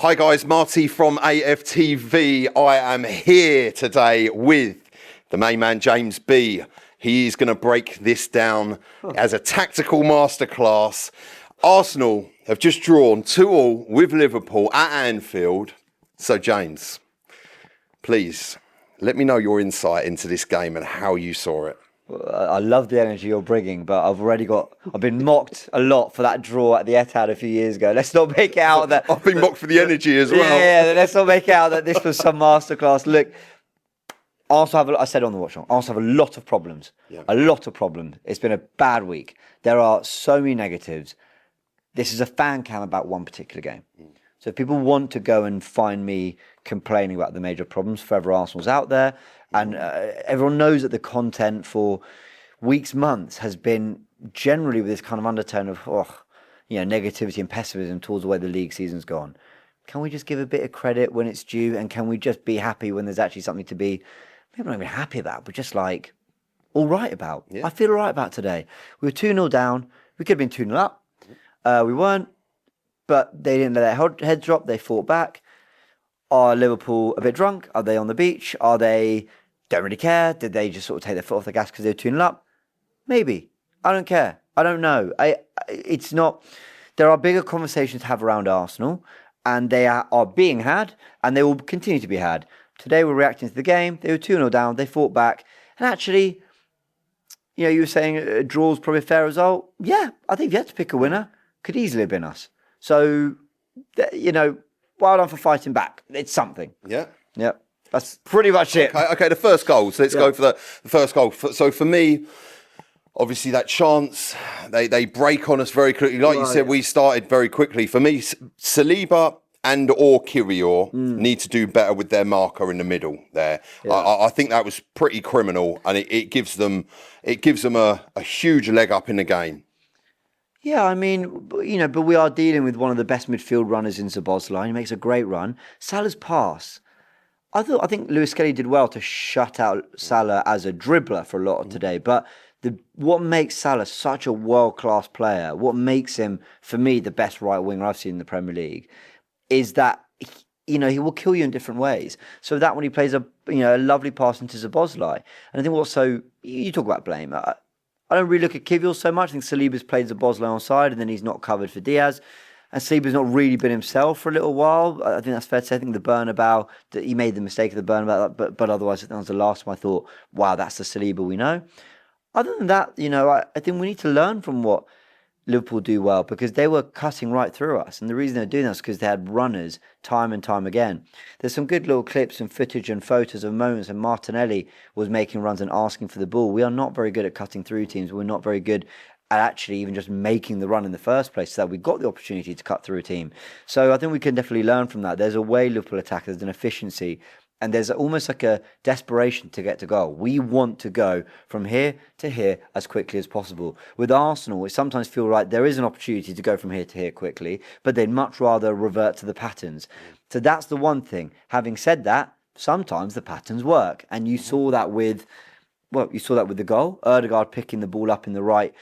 Hi guys, Marty from AFTV. I am here today with the main man, James B. He is going to break this down as a tactical masterclass. Arsenal have just drawn 2-2 with Liverpool at Anfield. So James, please let me know your insight into this game and how you saw it. I love the energy you're bringing, but I've been mocked a lot for that draw at the Etihad a few years ago. Let's not make it out that... I've been mocked for the energy as well. Yeah, let's not make it out that this was some masterclass. Look, Arsenal I said on the watch, Arsenal have a lot of problems. Yeah. A lot of problems. It's been a bad week. There are so many negatives. This is a fan cam about one particular game. So if people want to go and find me complaining about the major problems, forever Arsenal's out there. And everyone knows that the content for weeks, months has been generally with this kind of undertone of, negativity and pessimism towards the way the league season's gone. Can we just give a bit of credit when it's due? And can we just be happy when there's actually something to be, maybe not even happy about, but just like all right about? Yeah. I feel all right about today. We were 2-0 down. We could have been 2-0 up. We weren't, but they didn't let their heads drop. They fought back. Are Liverpool a bit drunk? Are they on the beach? Are they don't really care? Did they just sort of take their foot off the gas because they were 2-0 up? Maybe. I don't care. I don't know. It's not. There are bigger conversations to have around Arsenal, and they are being had, and they will continue to be had. Today we're reacting to the game. They were 2-0 down. They fought back, and actually, you were saying a draw's probably a fair result. Yeah, I think if you had to pick a winner, could easily have been us. So, well done for fighting back. It's something. Yeah. That's pretty much it. Okay, the first goal. So let's go for the first goal. So for me, obviously that chance, they break on us very quickly. Like you said, we started very quickly. For me, Saliba and or Kirior need to do better with their marker in the middle there. Yeah. I think that was pretty criminal, and it gives them a huge leg up in the game. Yeah, I mean, but we are dealing with one of the best midfield runners in Szoboszlai. He makes a great run. Salah's pass. I think Lewis Kelly did well to shut out Salah as a dribbler for a lot of today. But what makes Salah such a world-class player, what makes him, for me, the best right winger I've seen in the Premier League, is that he will kill you in different ways. So that when he plays a lovely pass into Szoboszlai, and I think also you talk about blame. I don't really look at Kivior so much. I think Saliba's played Szoboszlai on side, and then he's not covered for Diaz. And Saliba's not really been himself for a little while. I think that's fair to say. I think the Bernabeu, that he made the mistake of the Bernabeu, but otherwise that was the last time I thought, wow, that's the Saliba we know. Other than that, I think we need to learn from what Liverpool do well, because they were cutting right through us. And the reason they're doing that is because they had runners time and time again. There's some good little clips and footage and photos of moments, and Martinelli was making runs and asking for the ball. We are not very good at cutting through teams. We're not very good at actually even just making the run in the first place, so that we got the opportunity to cut through a team. So I think we can definitely learn from that. There's a way Liverpool attack, there's an efficiency, and there's almost like a desperation to get to goal. We want to go from here to here as quickly as possible. With Arsenal, it sometimes feels like there is an opportunity to go from here to here quickly, but they'd much rather revert to the patterns. So that's the one thing. Having said that, sometimes the patterns work, and you saw that with the goal. Ødegaard picking the ball up in the right,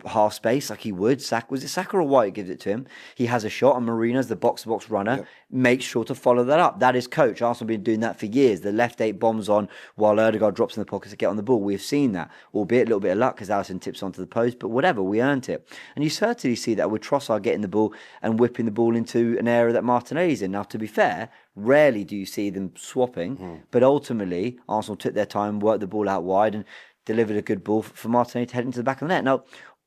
half space like he would. Was it Saka or White gives it to him? He has a shot, and Marina's the box-to-box runner. Makes sure to follow that up. That is coach. Arsenal have been doing that for years. The left 8 bombs on while Ødegaard drops in the pocket to get on the ball. We've seen that, albeit a little bit of luck because Alisson tips onto the post, but whatever, we earned it. And you certainly see that with Trossard getting the ball and whipping the ball into an area that Martinelli's in. Now, to be fair, rarely do you see them swapping, but ultimately Arsenal took their time, worked the ball out wide, and delivered a good ball for Martinelli to head into the back of the net. Now,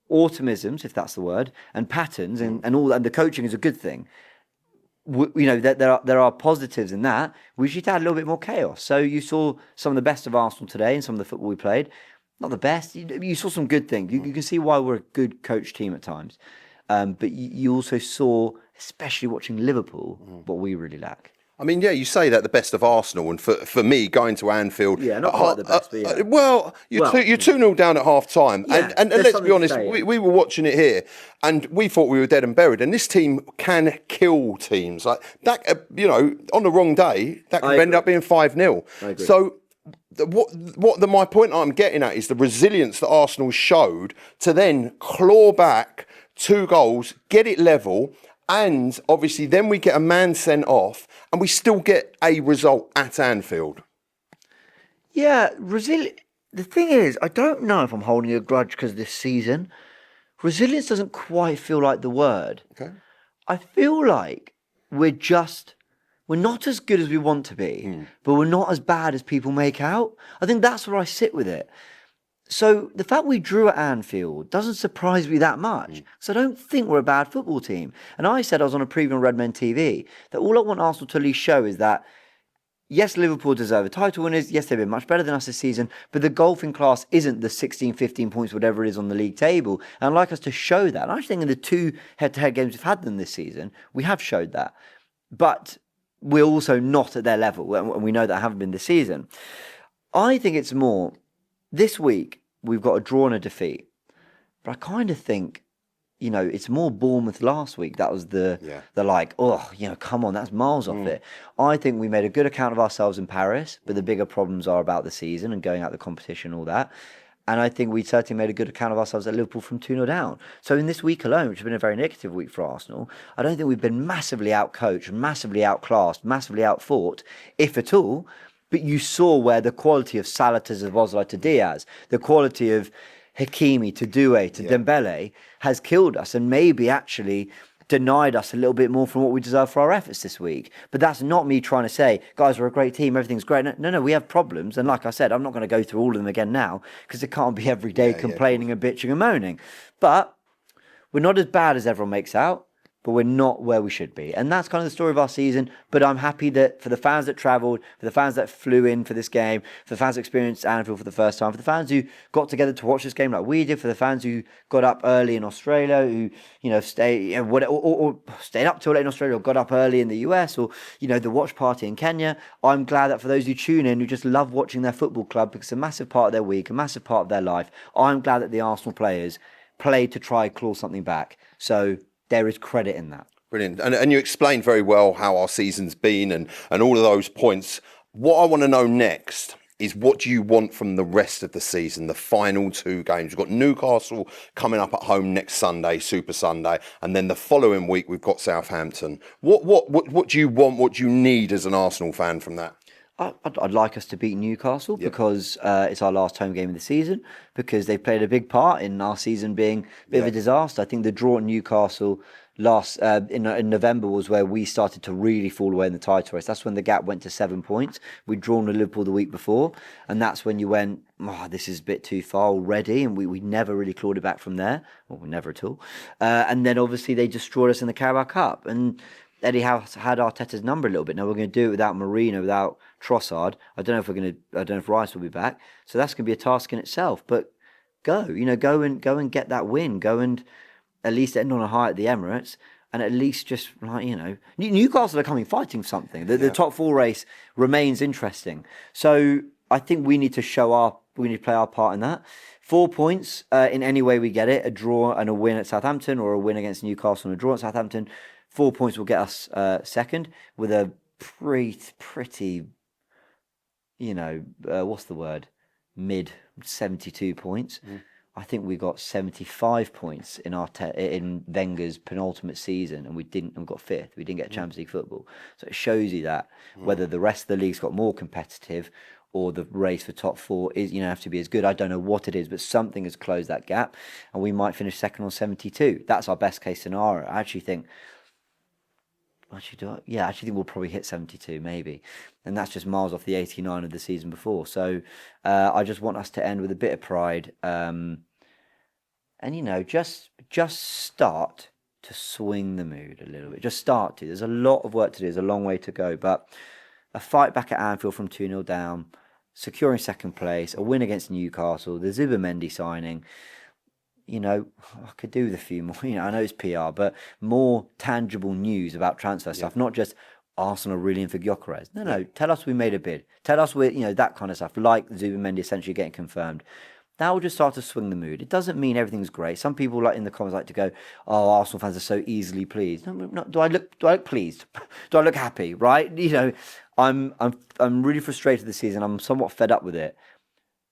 automisms, if that's the word, and patterns and all that, and the coaching is a good thing. There are positives in that. We should add a little bit more chaos. So you saw some of the best of Arsenal today and some of the football we played. Not the best. You saw some good things. You can see why we're a good coach team at times. But you also saw, especially watching Liverpool, what we really lack. I mean, yeah, you say that the best of Arsenal, and for me, going to Anfield... Yeah, not quite the best, but yeah. You're 2-0 down at half-time. Yeah, and let's be honest, we were watching it here, and we thought we were dead and buried, and this team can kill teams. Like that, on the wrong day, that could end up being 5-0. So my point I'm getting at is the resilience that Arsenal showed to then claw back 2 goals, get it level, And obviously then we get a man sent off and we still get a result at Anfield. Yeah, the thing is, I don't know if I'm holding a grudge because this season, resilience doesn't quite feel like the word. Okay. I feel like we're not as good as we want to be, but we're not as bad as people make out. I think that's where I sit with it. So the fact we drew at Anfield doesn't surprise me that much. So I don't think we're a bad football team. And I said I was on a preview on Redmen TV that all I want Arsenal to at least show is that yes, Liverpool deserve a title winners. Yes, they've been much better than us this season. But the golfing class isn't the 16, 15 points, whatever it is on the league table. And I'd like us to show that. And I actually think in the 2 head-to-head games we've had them this season, we have showed that. But we're also not at their level. And we know that haven't been this season. I think it's more, this week, we've got a draw and a defeat. But I kind of think, it's more Bournemouth last week. That was the come on, that's miles off it. I think we made a good account of ourselves in Paris, but the bigger problems are about the season and going out the competition and all that. And I think we certainly made a good account of ourselves at Liverpool from 2-0 down. So in this week alone, which has been a very negative week for Arsenal, I don't think we've been massively outcoached, massively outclassed, massively outfought, if at all. But you saw where the quality of Salah to Szoboszlai to Diaz, the quality of Hakimi to Doué to Dembele has killed us and maybe actually denied us a little bit more from what we deserve for our efforts this week. But that's not me trying to say, guys, we're a great team, everything's great. No, we have problems. And like I said, I'm not going to go through all of them again now because it can't be every day complaining and bitching and moaning. But we're not as bad as everyone makes out. But we're not where we should be. And that's kind of the story of our season. But I'm happy that for the fans that travelled, for the fans that flew in for this game, for the fans that experienced Anfield for the first time, for the fans who got together to watch this game like we did, for the fans who got up early in Australia, who, stayed up till late in Australia or got up early in the US or, the watch party in Kenya. I'm glad that for those who tune in, who just love watching their football club because it's a massive part of their week, a massive part of their life, I'm glad that the Arsenal players played to try and claw something back. So there is credit in that. Brilliant. And you explained very well how our season's been and all of those points. What I want to know next is what do you want from the rest of the season, the final 2 games? We've got Newcastle coming up at home next Sunday, Super Sunday, and then the following week we've got Southampton. What do you want, what do you need as an Arsenal fan from that? I'd like us to beat Newcastle because it's our last home game of the season, because they played a big part in our season being a bit of a disaster. I think the draw at Newcastle in November was where we started to really fall away in the title race. That's when the gap went to 7 points. We'd drawn to Liverpool the week before, and that's when you went, this is a bit too far already, and we never really clawed it back from there. Well, never at all. And then obviously they destroyed us in the Carabao Cup, and Eddie Howe had Arteta's number a little bit. Now we're going to do it without Marino, without Trossard. I don't know if Rice will be back. So that's going to be a task in itself. But go and get that win. Go and at least end on a high at the Emirates. And at least just Newcastle are coming fighting for something. The top 4 race remains interesting. So I think we need to play our part in that. 4 points in any way we get it, a draw and a win at Southampton, or a win against Newcastle and a draw at Southampton. 4 points will get us second with a pretty, what's the word? Mid 72 points. I think we got 75 points in in Wenger's penultimate season, and we got 5th. We didn't get Champions League football. So it shows you that whether the rest of the league's got more competitive or the race for top 4 is, have to be as good. I don't know what it is, but something has closed that gap, and we might finish second on 72. That's our best case scenario. I actually think we'll probably hit 72, maybe. And that's just miles off the 89 of the season before. So I just want us to end with a bit of pride. And, just start to swing the mood a little bit. Just start to. There's a lot of work to do. There's a long way to go. But a fight back at Anfield from 2-0 down, securing second place, a win against Newcastle, the Zubimendi signing, I could do with a few more. I know it's PR, but more tangible news about transfer stuff, not just Arsenal are really in for Gyökeres. No, tell us we made a bid. Tell us we're, that kind of stuff, like Zubimendi essentially getting confirmed. That will just start to swing the mood. It doesn't mean everything's great. Some people in the comments like to go, "Oh, Arsenal fans are so easily pleased." No, do I look pleased? Do I look happy? Right? I'm really frustrated this season. I'm somewhat fed up with it.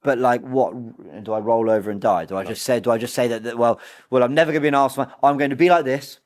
But what do I roll over and die? Do I just say that well, I'm never going to be an Arsenal fan. I'm going to be like this,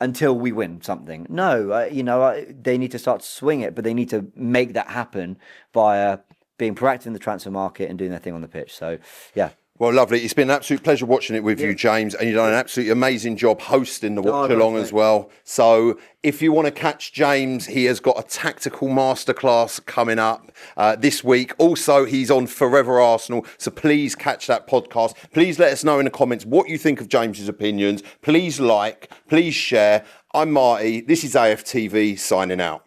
until we win something. No, they need to start to swing it, but they need to make that happen via being proactive in the transfer market and doing their thing on the pitch. So, yeah. Well, lovely. It's been an absolute pleasure watching it with you, James, and you've done an absolutely amazing job hosting the watch along as well. So if you want to catch James, he has got a tactical masterclass coming up this week. Also, he's on Forever Arsenal, so please catch that podcast. Please let us know in the comments what you think of James's opinions. Please like, please share. I'm Marty. This is AFTV signing out.